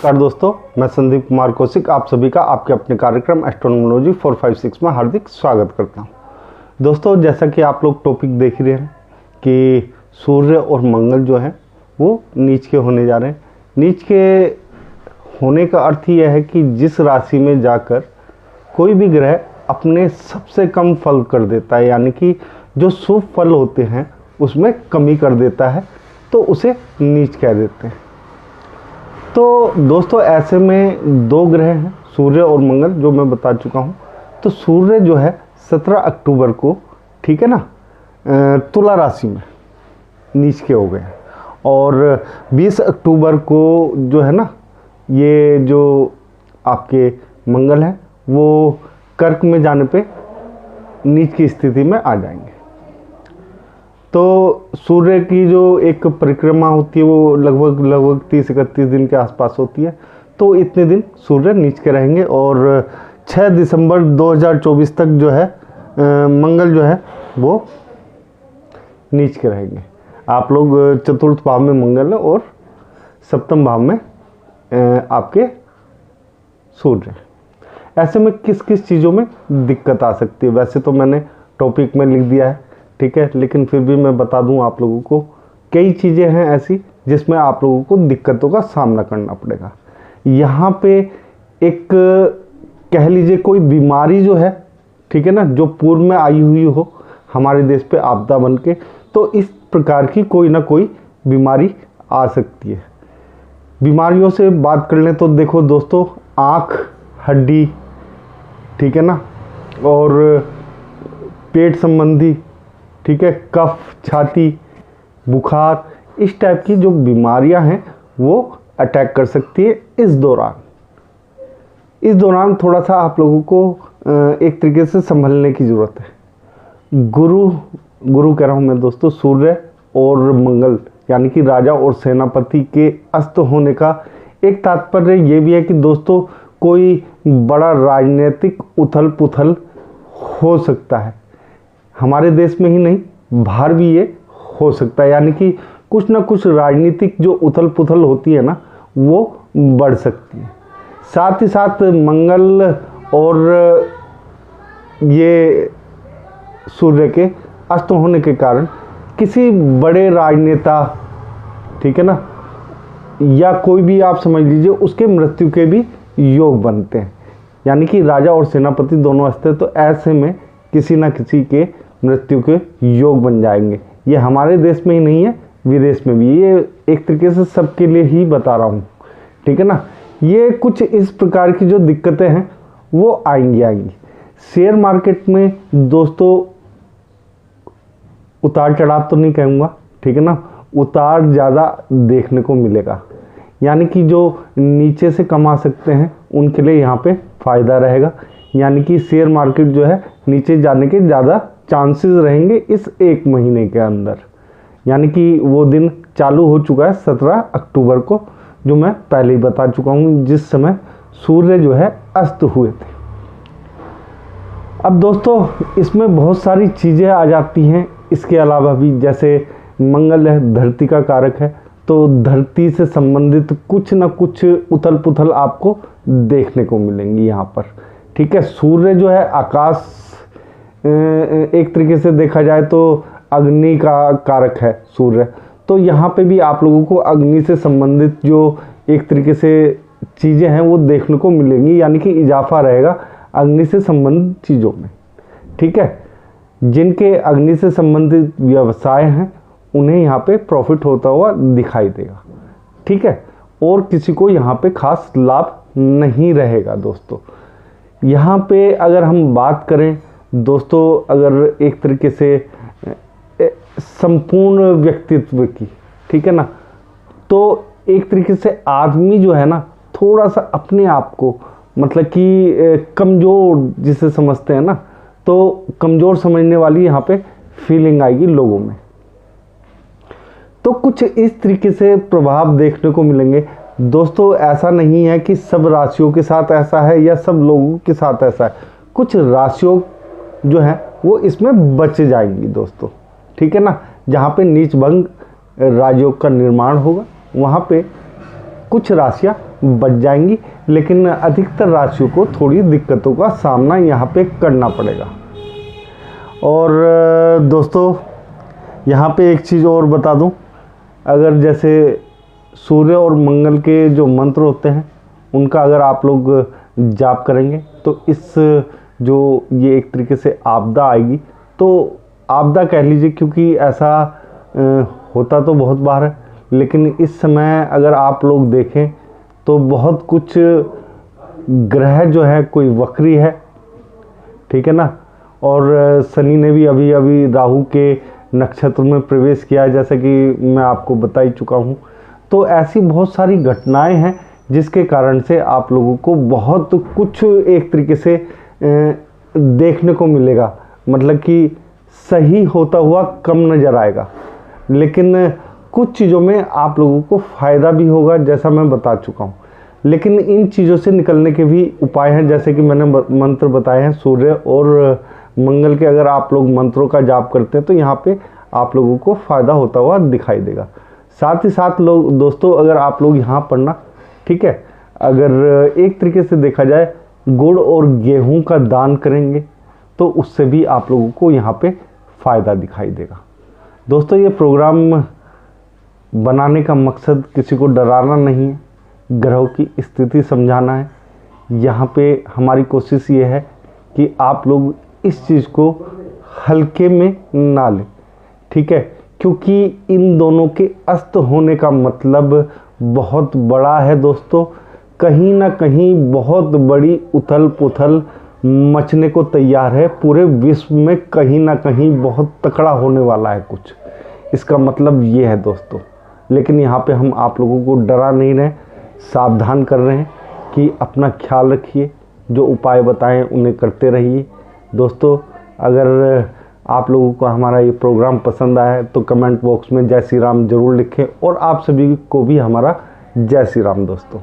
नमस्कार दोस्तों, मैं संदीप कुमार कौशिक आप सभी का आपके अपने कार्यक्रम एस्ट्रोनोमोलॉजी 456 में हार्दिक स्वागत करता हूं। दोस्तों, जैसा कि आप लोग टॉपिक देख रहे हैं कि सूर्य और मंगल जो है वो नीच के होने जा रहे हैं। नीच के होने का अर्थ यह है कि जिस राशि में जाकर कोई भी ग्रह अपने सबसे कम फल कर देता है, यानी कि जो शुभ फल होते हैं उसमें कमी कर देता है, तो उसे नीच कह देते हैं। तो दोस्तों, ऐसे में दो ग्रह हैं, सूर्य और मंगल, जो मैं बता चुका हूँ। तो सूर्य जो है 17 अक्टूबर को, ठीक है ना, तुला राशि में नीच के हो गए हैं, और 20 अक्टूबर को जो है ना, ये जो आपके मंगल हैं वो कर्क में जाने पे नीच की स्थिति में आ जाएंगे। तो सूर्य की जो एक परिक्रमा होती है वो लगभग 30-31 दिन के आसपास होती है। तो इतने दिन सूर्य नीच के रहेंगे, और 6 दिसंबर 2024 तक जो है मंगल जो है वो नीच के रहेंगे। आप लोग चतुर्थ भाव में मंगल है और सप्तम भाव में आपके सूर्य। ऐसे में किस किस चीज़ों में दिक्कत आ सकती है, वैसे तो मैंने टॉपिक में लिख दिया है, ठीक है, लेकिन फिर भी मैं बता दूं आप लोगों को, कई चीज़ें हैं ऐसी जिसमें आप लोगों को दिक्कतों का सामना करना पड़ेगा। यहाँ पे एक कह लीजिए कोई बीमारी जो है, ठीक है ना, जो पूर्व में आई हुई हो हमारे देश पे आपदा बन के, तो इस प्रकार की कोई ना कोई बीमारी आ सकती है। बीमारियों से बात कर लें तो देखो दोस्तों, आँख, हड्डी, ठीक है ना, और पेट संबंधी, ठीक है, कफ, छाती, बुखार, इस टाइप की जो बीमारियां हैं वो अटैक कर सकती है इस दौरान थोड़ा सा आप लोगों को एक तरीके से संभलने की ज़रूरत है। गुरु कह रहा हूँ मैं दोस्तों, सूर्य और मंगल यानी कि राजा और सेनापति के अस्त होने का एक तात्पर्य ये भी है कि दोस्तों कोई बड़ा राजनीतिक उथल पुथल हो सकता है, हमारे देश में ही नहीं बाहर भी ये हो सकता है, यानी कि कुछ ना कुछ राजनीतिक जो उथल पुथल होती है ना वो बढ़ सकती है। साथ ही साथ मंगल और ये सूर्य के अस्त होने के कारण किसी बड़े राजनेता, ठीक है ना, या कोई भी आप समझ लीजिए उसके मृत्यु के भी योग बनते हैं, यानी कि राजा और सेनापति दोनों अस्त, तो ऐसे में किसी ना किसी के मृत्यु के योग बन जाएंगे। ये हमारे देश में ही नहीं है, विदेश में भी, ये एक तरीके से सबके लिए ही बता रहा हूँ, ठीक है ना। ये कुछ इस प्रकार की जो दिक्कतें हैं वो आएंगी। शेयर मार्केट में दोस्तों उतार चढ़ाव तो नहीं कहूँगा, ठीक है ना, उतार ज़्यादा देखने को मिलेगा, यानी कि जो नीचे से कमा सकते हैं उनके लिए यहाँ पे फ़ायदा रहेगा, यानी कि शेयर मार्केट जो है नीचे जाने के ज़्यादा चांसेस रहेंगे इस एक महीने के अंदर। यानी कि वो दिन चालू हो चुका है 17 अक्टूबर को, जो मैं पहले ही बता चुका हूँ, जिस समय सूर्य जो है अस्त हुए थे। अब दोस्तों इसमें बहुत सारी चीज़ें आ जाती हैं, इसके अलावा भी, जैसे मंगल है, धरती का कारक है, तो धरती से संबंधित कुछ ना कुछ उथल पुथल आपको देखने को मिलेंगी यहाँ पर, ठीक है। सूर्य जो है आकाश, एक तरीके से देखा जाए तो अग्नि का कारक है सूर्य, तो यहाँ पे भी आप लोगों को अग्नि से संबंधित जो एक तरीके से चीज़ें हैं वो देखने को मिलेंगी, यानी कि इजाफा रहेगा अग्नि से संबंधित चीज़ों में, ठीक है। जिनके अग्नि से संबंधित व्यवसाय हैं उन्हें यहाँ पे प्रॉफिट होता हुआ दिखाई देगा, ठीक है, और किसी को यहाँ पे खास लाभ नहीं रहेगा। दोस्तों यहाँ पे अगर हम बात करें दोस्तों, अगर एक तरीके से संपूर्ण व्यक्तित्व की, ठीक है ना, तो एक तरीके से आदमी जो है ना थोड़ा सा अपने आप को मतलब कि कमज़ोर जिसे समझते हैं ना, तो कमज़ोर समझने वाली यहाँ पे फीलिंग आएगी लोगों में। तो कुछ इस तरीके से प्रभाव देखने को मिलेंगे दोस्तों। ऐसा नहीं है कि सब राशियों के साथ ऐसा है या सब लोगों के साथ ऐसा है, कुछ राशियों जो है वो इसमें बच जाएंगी दोस्तों, ठीक है ना। जहाँ पे नीच भंग राजयोग का निर्माण होगा वहाँ पे कुछ राशियाँ बच जाएंगी, लेकिन अधिकतर राशियों को थोड़ी दिक्कतों का सामना यहाँ पे करना पड़ेगा। और दोस्तों यहाँ पे एक चीज़ और बता दूँ, अगर जैसे सूर्य और मंगल के जो मंत्र होते हैं उनका अगर आप लोग जाप करेंगे तो इस जो ये एक तरीके से आपदा आएगी, तो आपदा कह लीजिए, क्योंकि ऐसा होता तो बहुत बार है, लेकिन इस समय अगर आप लोग देखें तो बहुत कुछ ग्रह जो है कोई वक्री है, ठीक है ना, और शनि ने भी अभी अभी राहु के नक्षत्र में प्रवेश किया है, जैसा कि मैं आपको बता ही चुका हूँ। तो ऐसी बहुत सारी घटनाएं हैं जिसके कारण से आप लोगों को बहुत कुछ एक तरीके से देखने को मिलेगा, मतलब कि सही होता हुआ कम नज़र आएगा, लेकिन कुछ चीज़ों में आप लोगों को फ़ायदा भी होगा, जैसा मैं बता चुका हूँ। लेकिन इन चीज़ों से निकलने के भी उपाय हैं, जैसे कि मैंने मंत्र बताए हैं सूर्य और मंगल के। अगर आप लोग मंत्रों का जाप करते हैं तो यहाँ पे आप लोगों को फ़ायदा होता हुआ दिखाई देगा। साथ ही साथ लोग दोस्तों, अगर आप लोग यहाँ पढ़ना, ठीक है, अगर एक तरीके से देखा जाए गुड़ और गेहूं का दान करेंगे तो उससे भी आप लोगों को यहाँ पे फ़ायदा दिखाई देगा। दोस्तों ये प्रोग्राम बनाने का मकसद किसी को डराना नहीं है, ग्रहों की स्थिति समझाना है। यहाँ पे हमारी कोशिश ये है कि आप लोग इस चीज़ को हल्के में ना लें, ठीक है, क्योंकि इन दोनों के अस्त होने का मतलब बहुत बड़ा है दोस्तों। कहीं ना कहीं बहुत बड़ी उथल पुथल मचने को तैयार है पूरे विश्व में, कहीं ना कहीं बहुत तकड़ा होने वाला है कुछ, इसका मतलब ये है दोस्तों। लेकिन यहाँ पे हम आप लोगों को डरा नहीं रहे, सावधान कर रहे हैं कि अपना ख्याल रखिए, जो उपाय बताएं उन्हें करते रहिए। दोस्तों अगर आप लोगों को हमारा ये प्रोग्राम पसंद आया है तो कमेंट बॉक्स में जय श्री राम ज़रूर लिखें, और आप सभी को भी हमारा जय श्री राम दोस्तों।